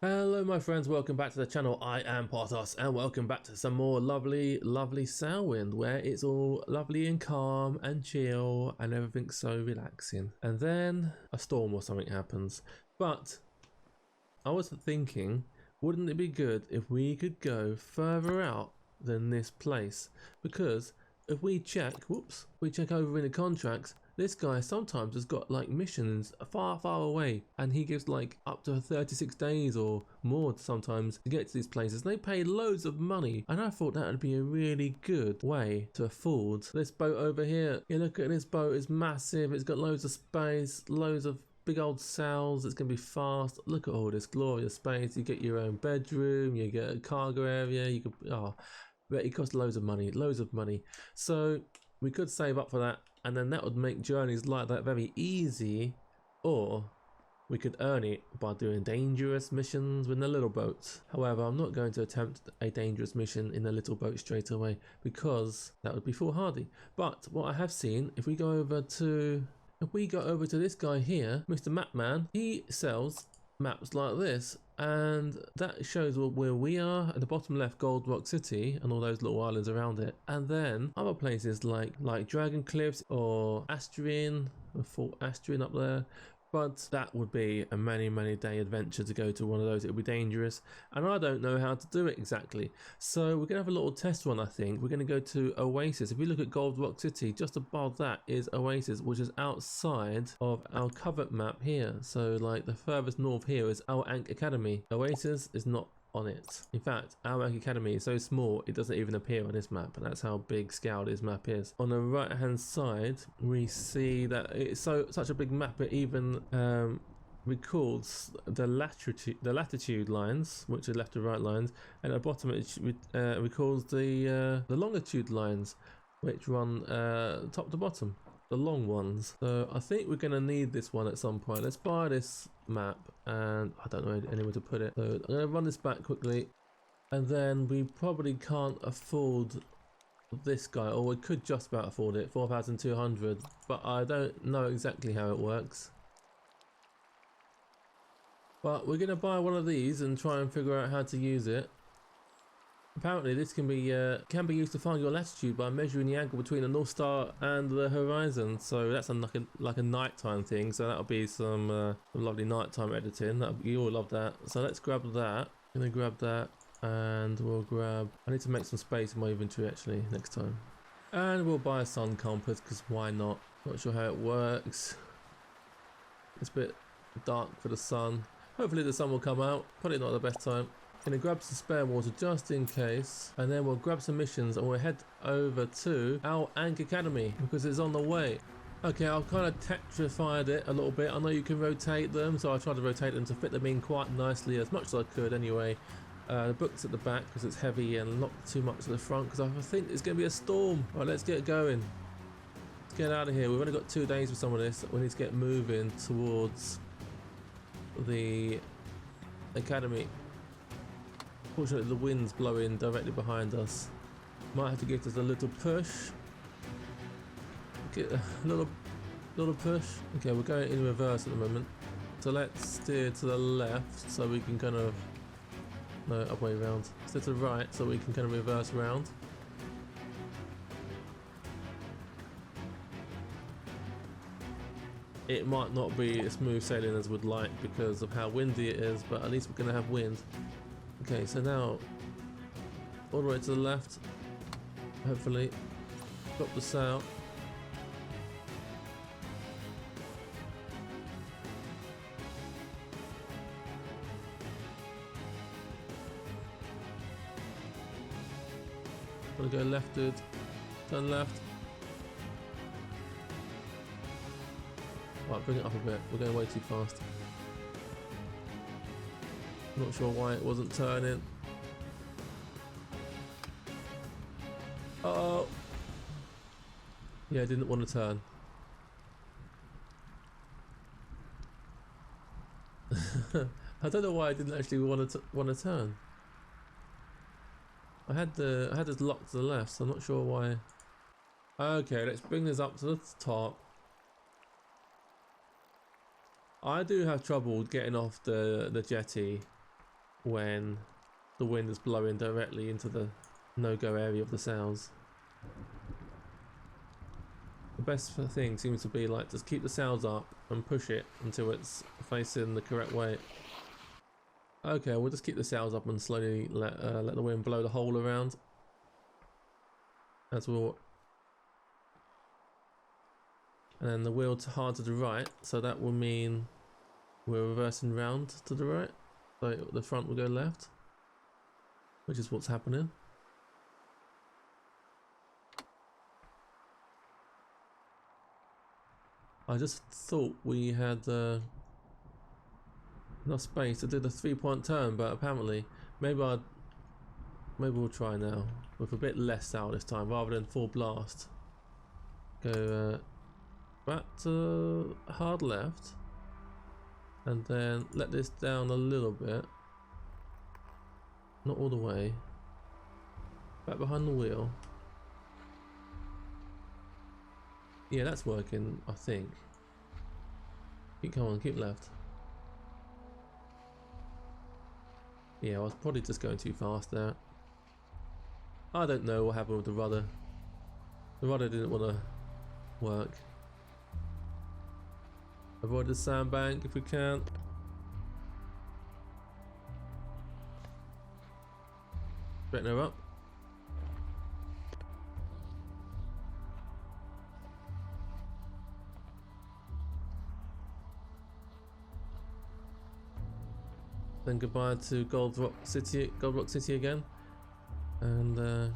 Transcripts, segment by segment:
Hello my friends, welcome back to the channel. I am Porthos and welcome back to some more lovely Sailwind, where it's all lovely and calm and chill and everything's so relaxing. And then a storm or something happens. But I was thinking, wouldn't it be good if we could go further out than this place? Because if we check over in the contracts, this guy sometimes has got like missions far away, and he gives like up to 36 days or more sometimes to get to these places. They pay loads of money, and I thought that would be a really good way to afford this boat over here. You look at this boat, it's massive, it's got loads of space, loads of big old sails, it's going to be fast. Look at all this glorious space. You get your own bedroom, you get a cargo area, you could, but it costs loads of money. So we could save up for that, and then that would make journeys like that very easy, or we could earn it by doing dangerous missions with the little boats. However, I'm not going to attempt a dangerous mission in the little boat straight away, because that would be foolhardy. But what I have seen, if we go over to this guy here, Mr. Mapman, he sells maps like this, and that shows where we are at the bottom left, Gold Rock City and all those little islands around it, and then other places like Dragon Cliffs or Astrian, or Fort Astrian up there. But that would be a many day adventure to go to one of those. It would be dangerous, and I don't know how to do it exactly. So we're going to have a little test run, I think. We're going to go to Oasis. If we look at Gold Rock City, just above that is Oasis, which is outside of our covered map here. So like the furthest north here is our Ankh Academy. Oasis is not on it. In fact, our Ankh Academy is so small it doesn't even appear on this map, and that's how big scaled this map is. On the right hand side we see that it's such a big map it even records the latitude lines, which are left to right lines, and at the bottom it records the longitude lines, which run top to bottom, the long ones. So I think we're going to need this one at some point. Let's buy this map, and I don't know anywhere to put it, so I'm going to run this back quickly. And then we probably can't afford this guy, or we could just about afford it, 4,200, but I don't know exactly how it works. But we're going to buy one of these and try and figure out how to use it. Apparently this can be used to find your latitude by measuring the angle between the North Star and the horizon. So that's like a nighttime thing. So that'll be some lovely nighttime editing. You all love that. So let's grab that. I'm gonna grab that, and we'll grab. I need to make some space in my inventory actually next time. And we'll buy a sun compass, because why not? Not sure how it works. It's a bit dark for the sun. Hopefully the sun will come out. Probably not the best time. Gonna grab some spare water just in case, and then we'll grab some missions and we'll head over to our Ankh Academy because it's on the way. Okay, I've kind of tetrified it a little bit. I know you can rotate them, so I tried to rotate them to fit them in quite nicely, as much as I could anyway. The book's at the back because it's heavy, and not too much at the front because I think it's going to be a storm. Right, let's get going. Let's get out of here. We've only got 2 days with some of this. We need to get moving towards the Academy. Fortunately, the wind's blowing directly behind us. Might have to give this a little push. Get a little push. Okay, we're going in reverse at the moment. So let's steer to the left so we can kind of... No, other way around. Steer to the right so we can kind of reverse around. It might not be as smooth sailing as we'd like because of how windy it is, but at least we're going to have wind. Okay, so now all the way to the left, hopefully. Drop the sail. Wanna go left, dude. Turn left. Right, bring it up a bit. We're going way too fast. Not sure why it wasn't turning. Uh-oh. Yeah, I didn't want to turn. I don't know why I didn't actually want to turn. I had this locked to the left, so I'm not sure why. Okay, let's bring this up to the top. I do have trouble getting off the jetty when the wind is blowing directly into the no-go area of the sails. The best thing seems to be like just keep the sails up and push it until it's facing the correct way. Okay, we'll just keep the sails up and slowly let the wind blow the hole around. As we'll, and then the wheel hard to the right, so that will mean we're reversing round to the right. So the front will go left, which is what's happening. I just thought we had enough space to do the 3-point turn, but apparently maybe we'll try now with a bit less sail this time rather than full blast. Go back to hard left, and then let this down a little bit, not all the way. Back behind the wheel. Yeah, that's working, I think. Come on, keep left. Yeah, I was probably just going too fast there. I don't know what happened with the rudder. The rudder didn't want to work. Avoid the sandbank if we can. Straighten her up. Then goodbye to Gold Rock City again, and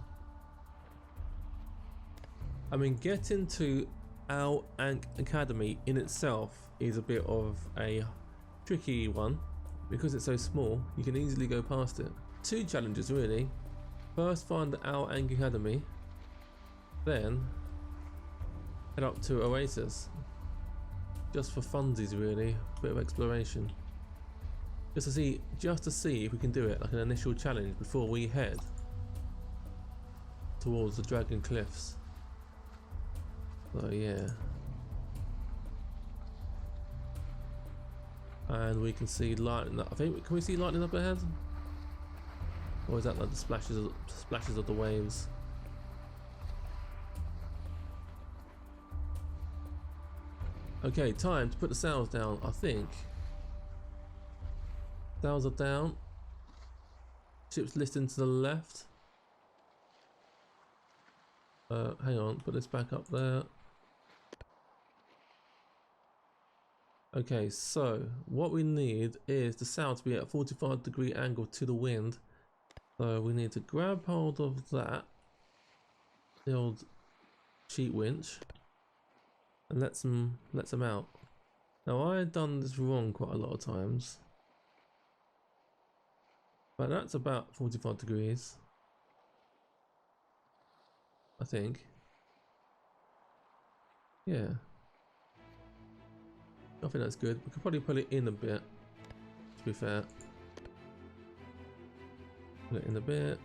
I mean, getting to our Academy in itself is a bit of a tricky one because it's so small. You can easily go past it. 2 challenges really. First, find our Academy, then head up to Oasis, just for funsies really, a bit of exploration. Just to see if we can do it, like an initial challenge before we head towards the Dragon Cliffs. So yeah. And we can see lightning up. I think, can we see lightning up ahead? Or is that like the splashes of the waves? Okay, time to put the sails down, I think. Sails are down. Ship's listing to the left. Hang on, put this back up there. Okay, so what we need is the sail to be at a 45-degree angle to the wind. So we need to grab hold of that, the old sheet winch, and let them out. Now I had done this wrong quite a lot of times. But that's about 45 degrees, I think. Yeah. I think that's good. We could probably pull it in a bit, to be fair. Pull it in a bit.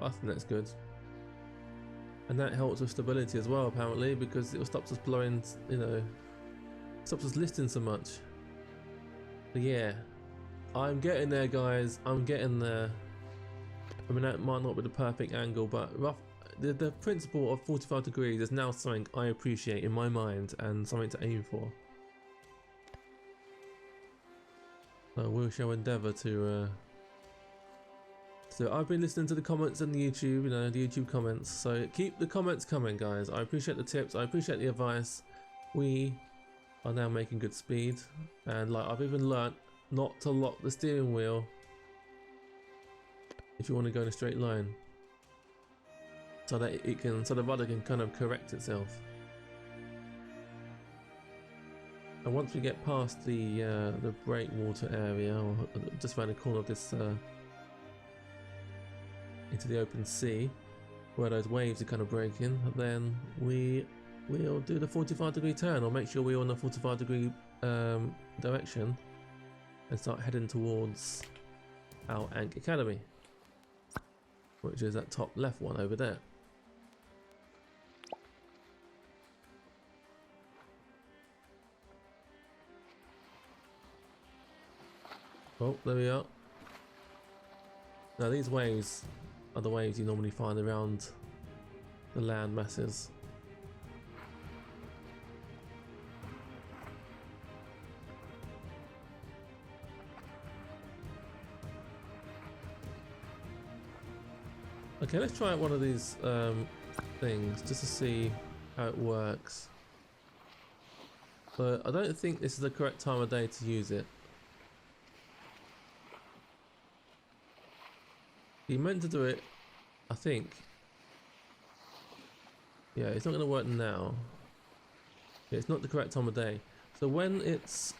I think that's good. And that helps with stability as well, apparently, because it stops us blowing, you know, stops us listing so much. But yeah, I'm getting there, guys. I'm getting there. I mean, that might not be the perfect angle, but the principle of 45 degrees is now something I appreciate in my mind and something to aim for. So we shall endeavour to. So I've been listening to the comments on the YouTube, you know, the YouTube comments. So keep the comments coming, guys. I appreciate the tips. I appreciate the advice. We are now making good speed, and like I've even learnt not to lock the steering wheel if you want to go in a straight line, so that so the rudder can kind of correct itself. And once we get past the breakwater area, or just around the corner of this into the open sea, where those waves are kind of breaking, then we'll do the 45-degree turn, or make sure we're on the 45-degree direction and start heading towards our Academy. which is that top left one over there. Oh, there we are. Now these waves are the waves you normally find around the land masses. Okay, let's try out one of these things just to see how it works. But I don't think this is the correct time of day to use it. You meant to do it, I think. Yeah, it's not going to work now. It's not the correct time of day. So when it's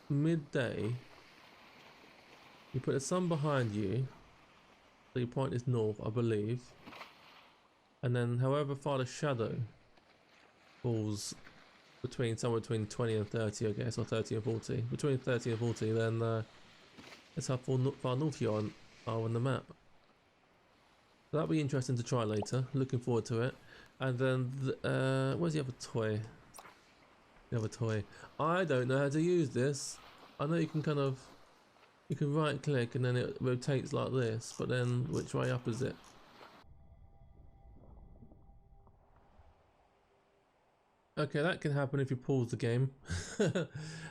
midday, you put the sun behind you. So your point is north, I believe. And then however far the shadow falls somewhere between 20 and 30, I guess, or 30 and 40. Between 30 and 40, then that's how far north you are on the map. So that'll be interesting to try later. Looking forward to it. And then, where's the other toy? The other toy. I don't know how to use this. I know you can you can right click and then it rotates like this, but then which way up is it? Okay, that can happen if you pause the game.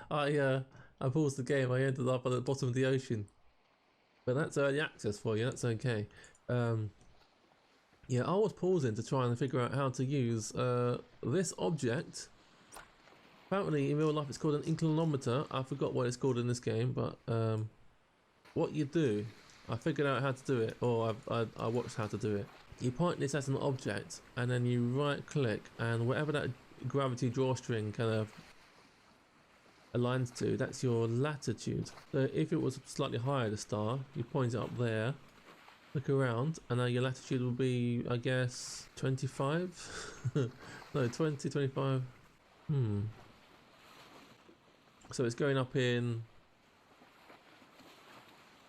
I paused the game, I ended up at the bottom of the ocean. But that's early access for you, that's okay. Yeah, I was pausing to try and figure out how to use this object. Apparently in real life it's called an inclinometer. I forgot what it's called in this game, but what you do, I figured out how to do it, or I watched how to do it. You point this as an object and then you right click, and whatever that gravity drawstring kind of aligns to, that's your latitude. So if it was slightly higher, the star, you point it up there. Look around, and now your latitude will be, I guess, 25? No, 20, 25. So it's going up in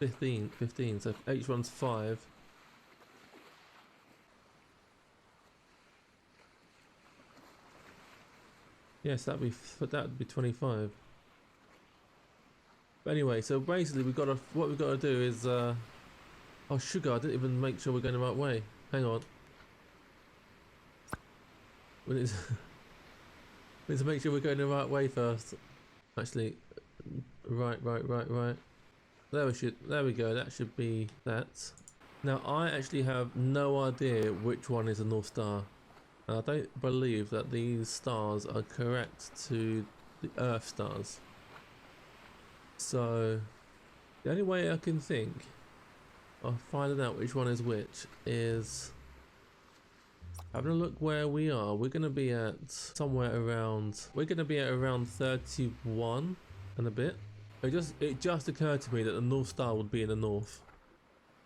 15, so each one's 5. Yes, that'd be 25. But anyway, so basically what we've got to do is oh sugar, I didn't even make sure we're going the right way. Hang on. We need to make sure we're going the right way first. Actually, right. There we go, that should be that. Now I actually have no idea which one is a North Star. And I don't believe that these stars are correct to the Earth stars. So the only way I can think of finding out which one is which is having a look where we are. We're going to be at somewhere around, we're going to be at around 31 and a bit. It just occurred to me that the North Star would be in the north.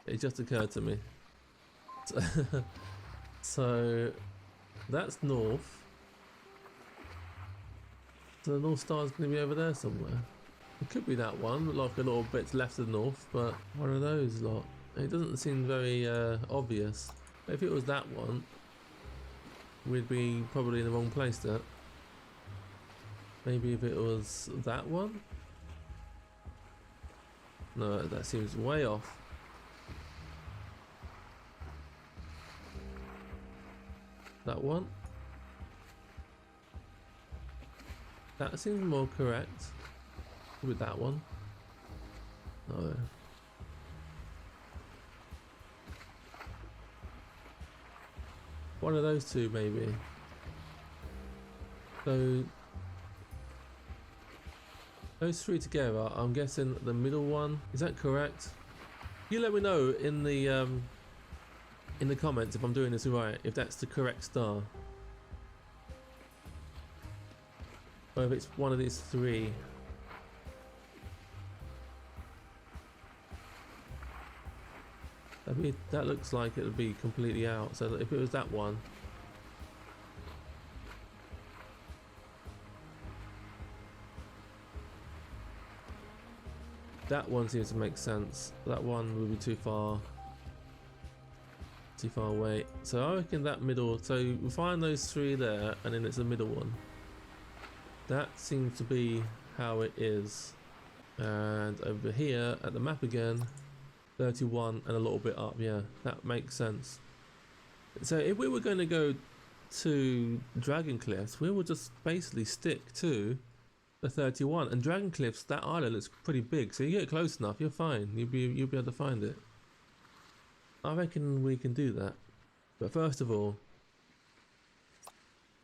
It just occurred to me. So that's north. So the North Star is going to be over there somewhere. It could be that one, like a little bit left to the north, but one of those lot. It doesn't seem very obvious. But if it was that one, we'd be probably in the wrong place there. Maybe if it was that one? No, that seems way off. That one? That seems more correct. With that one? No. One of those two, maybe. So those three together, I'm guessing the middle one. Is that correct? You let me know in the comments if I'm doing this right, if that's the correct star. Or if it's one of these three. I mean, that looks like it would be completely out. So if it was that one, that one seems to make sense. That one would be too far. Too far away. So I reckon that middle, so we find those three there and then it's the middle one. That seems to be how it is. And over here at the map again, 31 and a little bit up. Yeah, that makes sense. So if we were going to go to Dragon Cliffs, we would just basically stick to the 31. And Dragon Cliffs, that island looks pretty big, so you get close enough, you're fine. You'll be able to find it. I reckon we can do that. But first of all,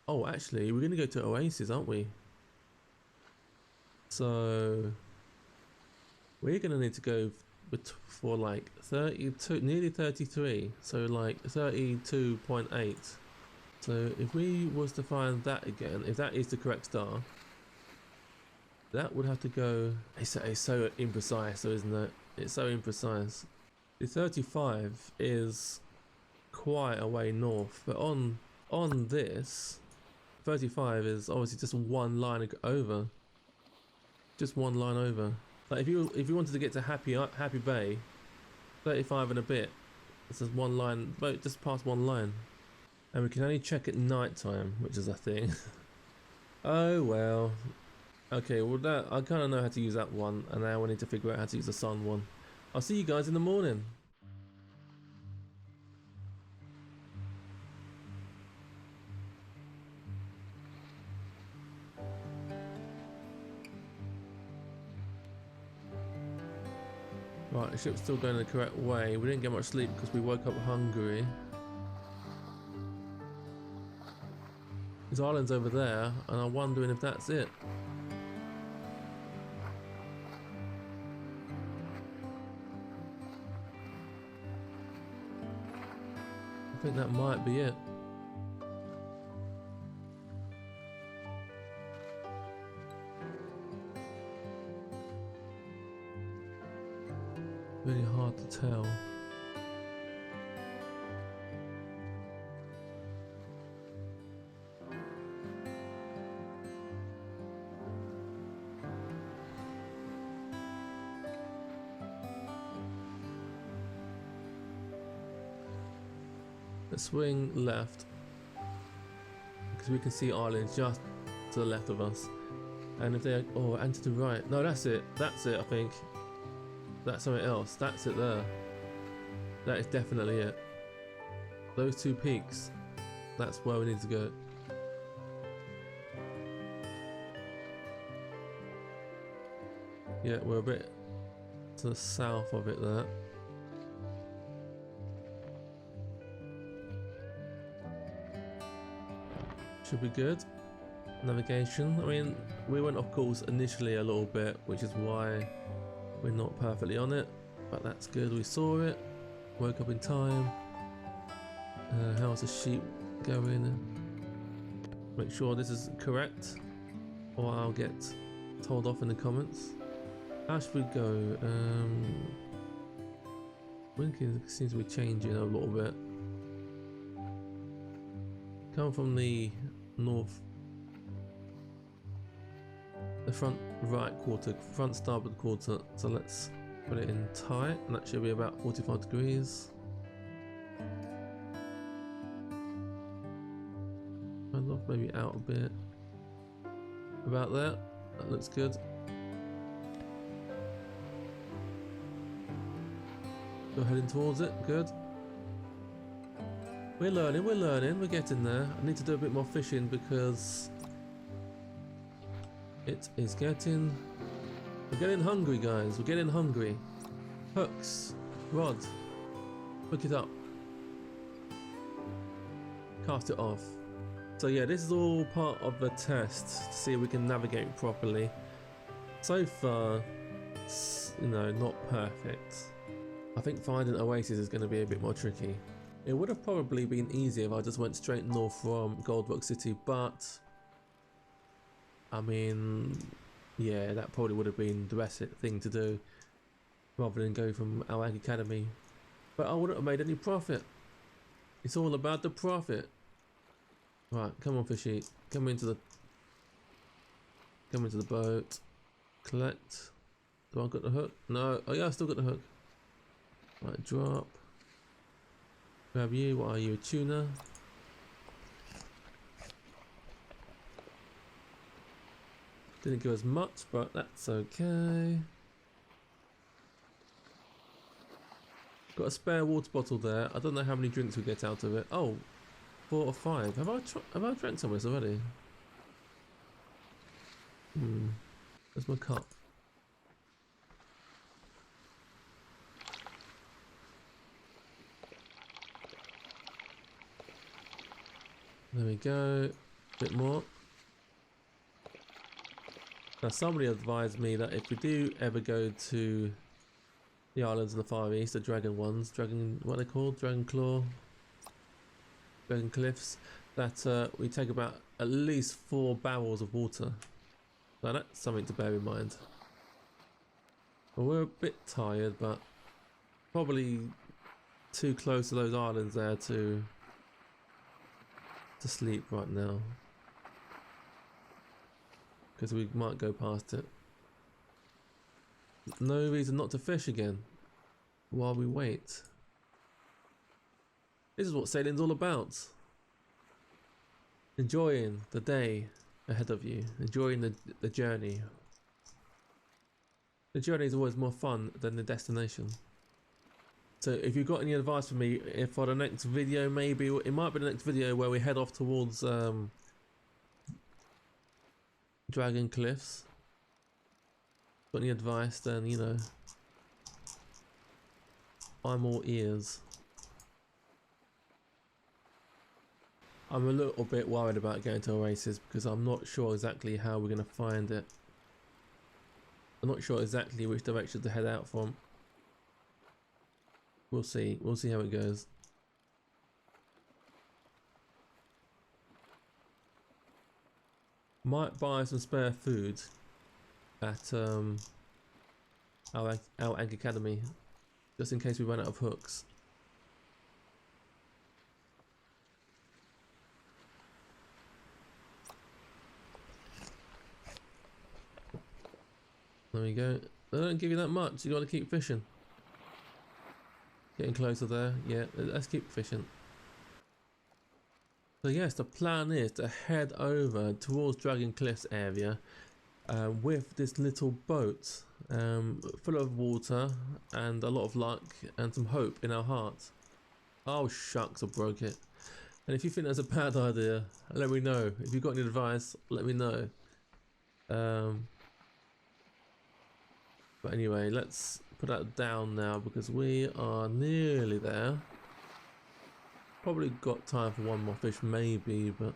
oh, actually, we're going to go to Oasis, aren't we? So we're going to need to go for like 32, nearly 33, so like 32.8. So if we was to find that again, if that is the correct star, that would have to go, it's so imprecise though, isn't it? It's so imprecise. The 35 is quite a way north, but on this, 35 is obviously just one line over. Just one line over. Like if you wanted to get to Happy Bay, 35 and a bit, it's just one line, but just past one line. And we can only check at night time, which is a thing. Oh well. Okay, well that I kind of know how to use that one, and now we need to figure out how to use the sun one. I'll see you guys in the morning. Right, the ship's still going the correct way. We didn't get much sleep because we woke up hungry. This island's over there, and I'm wondering if that's it. I think that might be it. Really hard to tell. Let's swing left because we can see islands just to the left of us. And if they're, oh, and to the right. No, that's it. That's it, I think. That's something else. That's it there. That is definitely it. Those two peaks. That's where we need to go. Yeah, we're a bit to the south of it there. Should be good. Navigation. I mean, we went off course initially a little bit, which is why we're not perfectly on it, but that's good. We saw it, woke up in time. How's the sheep going? Make sure this is correct, or I'll get told off in the comments. How should we go? Wind seems to be changing a little bit. Come from the north, the front right quarter, front starboard quarter. So let's put it in tight, and that should be about 45 degrees. Kind of maybe out a bit. About there. That looks good. Still heading towards it. Good. We're learning, we're getting there. I need to do a bit more fishing because it is getting... We're getting hungry, guys. We're getting hungry. Hooks. Rod. Hook it up. Cast it off. So yeah, this is all part of the test to see if we can navigate properly. So far, you know, not perfect. I think finding Oasis is going to be a bit more tricky. It would have probably been easier if I just went straight north from Gold Rock City, but I mean, yeah, that probably would have been the best thing to do rather than go from Embark Academy. But I wouldn't have made any profit. It's all about the profit. Right, come on, fishy, come into the boat. Collect. Do I got the hook? No. Oh yeah, I still got the hook. Right, drop. Grab you. What are you? A tuna? Didn't give us much, but that's okay. Got a spare water bottle there. I don't know how many drinks we get out of it. Oh, 4 or 5. Have I drank some of this already? Where's my cup? There we go. Bit more. Now somebody advised me that if we do ever go to the islands in the Far East, the dragon ones, what are they called? Dragon Claw? Dragon Cliffs, that we take about at least 4 barrels of water. So that's something to bear in mind. Well, we're a bit tired, but probably too close to those islands there to sleep right now, because we might go past it. No reason not to fish again while we wait. This is what sailing's all about. Enjoying the day ahead of you, enjoying the journey. The journey is always more fun than the destination. So if you've got any advice for me, if for the next video, maybe it might be the next video where we head off towards Dragon Cliffs. Got any advice, then you know, I'm all ears. I'm a little bit worried about going to Oasis because I'm not sure exactly how we're going to find it. I'm not sure exactly which direction to head out from. We'll see how it goes. Might buy some spare food at our Anchor Academy, just in case we run out of hooks. There we go. They don't give you that much, you gotta keep fishing. Getting closer there, yeah, let's keep fishing. So yes, the plan is to head over towards Dragon Cliffs area with this little boat full of water and a lot of luck and some hope in our hearts. Oh shucks, I broke it. And if you think that's a bad idea, let me know. If you've got any advice, let me know. But anyway, let's put that down now because we are nearly there. Probably got time for one more fish, maybe, but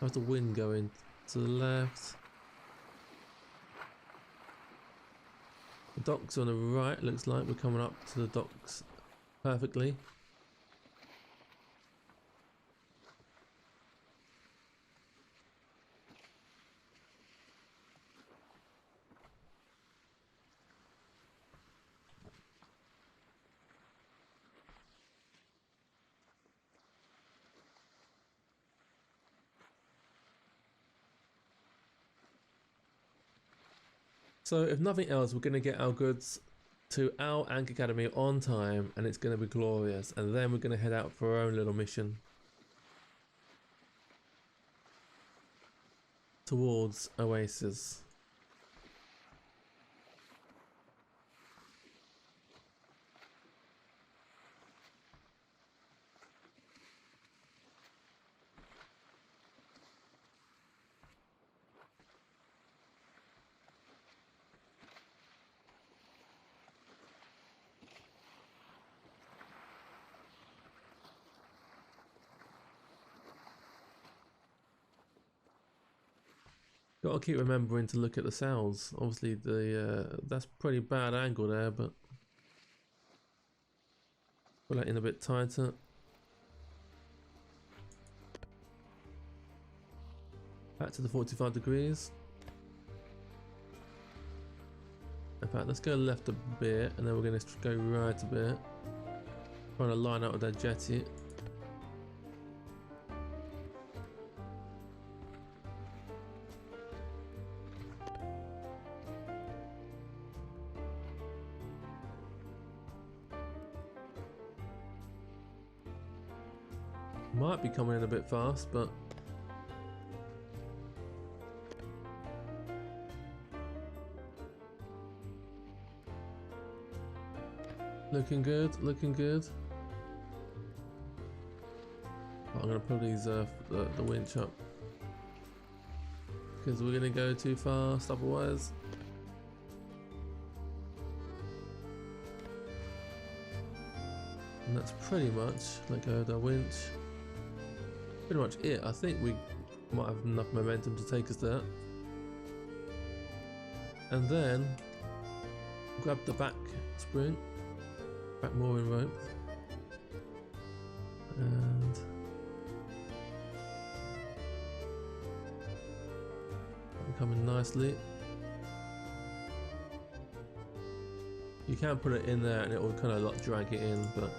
how's the wind going? To the left. The docks are on the right, looks like we're coming up to the docks perfectly. So if nothing else, we're going to get our goods to our Anchor Academy on time and it's going to be glorious, and then we're going to head out for our own little mission towards Oasis. Gotta keep remembering to look at the sails. Obviously, that's pretty bad angle there, but pull that in a bit tighter. Back to the 45 degrees. In fact, let's go left a bit, and then we're going to go right a bit. Trying to line up with that jetty. Might be coming in a bit fast, but looking good, looking good. I'm gonna pull these the winch up because we're gonna go too fast otherwise. And that's pretty much, let go of the winch. Pretty much it. I think we might have enough momentum to take us there. And then grab the back spring, back mooring rope, and coming nicely. You can put it in there and it will kind of like drag it in, but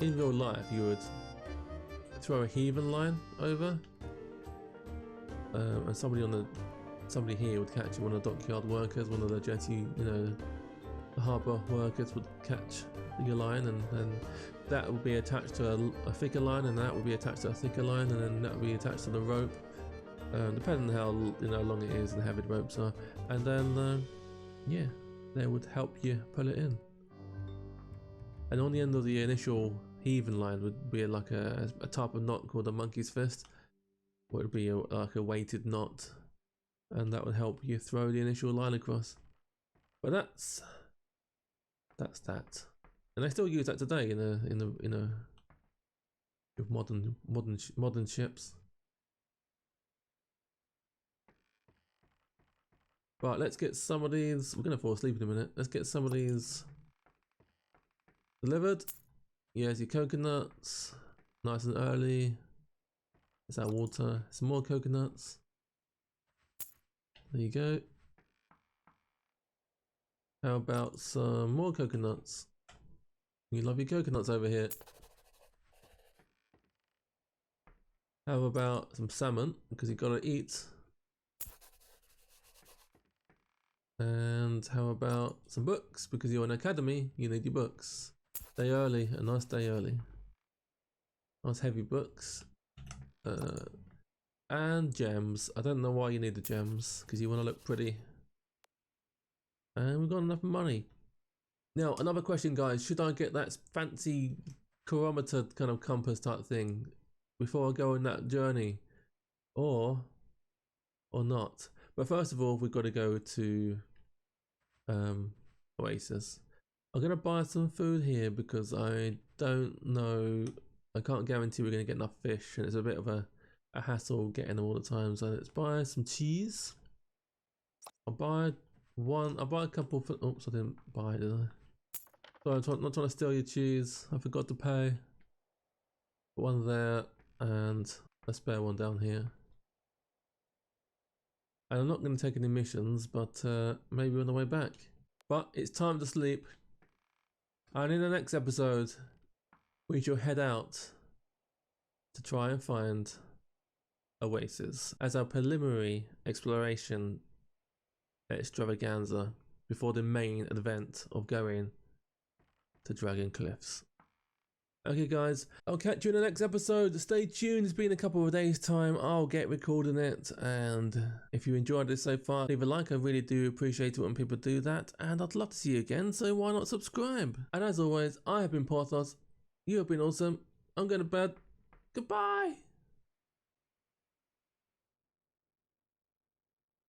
in real life you would throw a heaving line over, and somebody here would catch it. One of the dockyard workers, one of the jetty, you know, the harbour workers would catch your line, and then that would be attached to a thicker line, and that would be attached to a thicker line, and then that would be attached to the rope, depending on how long it is and how heavy the ropes are, and then yeah, they would help you pull it in. And on the end of the initial heaving line would be like a type of knot called a monkey's fist, where it would be like a weighted knot, and that would help you throw the initial line across. But that's that, and they still use that today with modern ships. But let's get some of these. We're gonna fall asleep in a minute. Let's get some of these delivered. Here's your coconuts, nice and early. Is that water? Some more coconuts. There you go. How about some more coconuts? You love your coconuts over here. How about some salmon? Because you gotta eat. And how about some books? Because you're an academy, you need your books. Day early, a nice day early. Nice heavy books. And gems. I don't know why you need the gems, because you want to look pretty. And we've got enough money. Now, another question, guys. Should I get that fancy chronometer kind of compass type thing before I go on that journey? Or not? But first of all, we've got to go to Oasis. I'm going to buy some food here because I don't know. I can't guarantee we're going to get enough fish, and it's a bit of a hassle getting them all the time. So let's buy some cheese. I'll buy a couple for, oops, I didn't buy it, did I? Sorry, I'm not trying to steal your cheese. I forgot to pay. One there and a spare one down here. And I'm not going to take any missions, but maybe on the way back. But it's time to sleep. And in the next episode, we shall head out to try and find Oasis as our preliminary exploration extravaganza before the main event of going to Dragon Cliffs. Okay guys, I'll catch you in the next episode. Stay tuned, it's been a couple of days time. I'll get recording it, and if you enjoyed this so far, leave a like. I really do appreciate it when people do that, and I'd love to see you again, so why not subscribe? And as always, I have been Porthos, you have been awesome, I'm going to bed, goodbye!